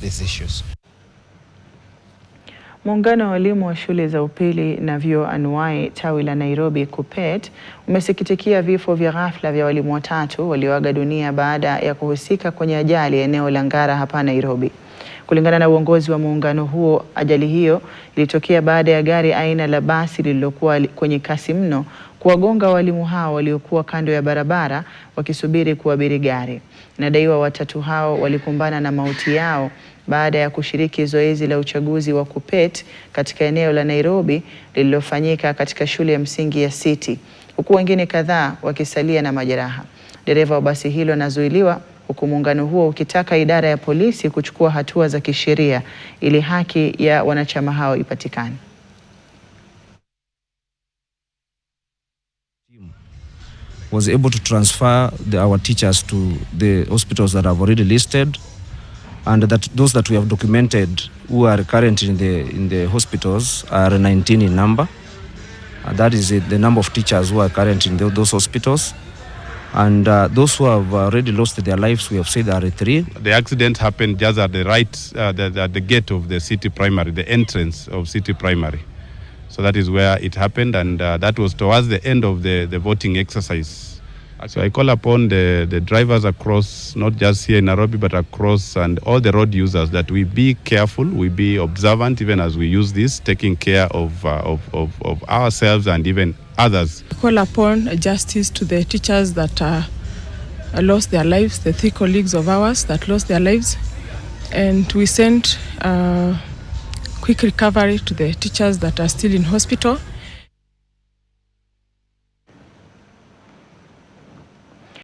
these issues. Muungano wa walimu wa shule za upili na vyuo anuwai tawi la Nairobi KUPPET umesikitikia vifo vya ghafla vya walimu watatu walioaga dunia baada ya kuhusika kwenye ajali eneo la Ngara hapa Nairobi. Kulingana na uongozi wa muungano huo, ajali hiyo ilitokea baada ya gari aina la basi lililokuwa kwenye kasi mno kuwagonga walimu hao waliokuwa kando ya barabara wakisubiri kuabiri gari. Inadaiwa watatu hao walikumbana na mauti yao baada ya kushiriki zoezi la uchaguzi wa KUPPET katika eneo la Nairobi lililofanyika katika shule ya msingi ya City, huku wengine kadhaa wakisalia na majeraha. Dereva wa basi hilo anazuiliwa, huku muungano huo ukitaka idara ya polisi kuchukua hatua za kisheria ili haki ya wanachama hao ipatikane. Was able to transfer our teachers to the hospitals that have already listed, and that those that we have documented who are currently in the hospitals are 19 in number. That is the number of teachers who are currently in those hospitals. And those who have already lost their lives, we have said are 3. The accident happened just at the gate of the City Primary, the entrance of City Primary. So that is where it happened, and that was towards the end of the voting exercise. So I call upon the drivers across, not just here in Nairobi, but across, and all the road users, that we be careful, we be observant even as we use this, taking care of ourselves and even others. I call upon justice to the teachers that lost their lives, the 3 colleagues of ours that lost their lives, and we send quick recovery to the teachers that are still in hospital.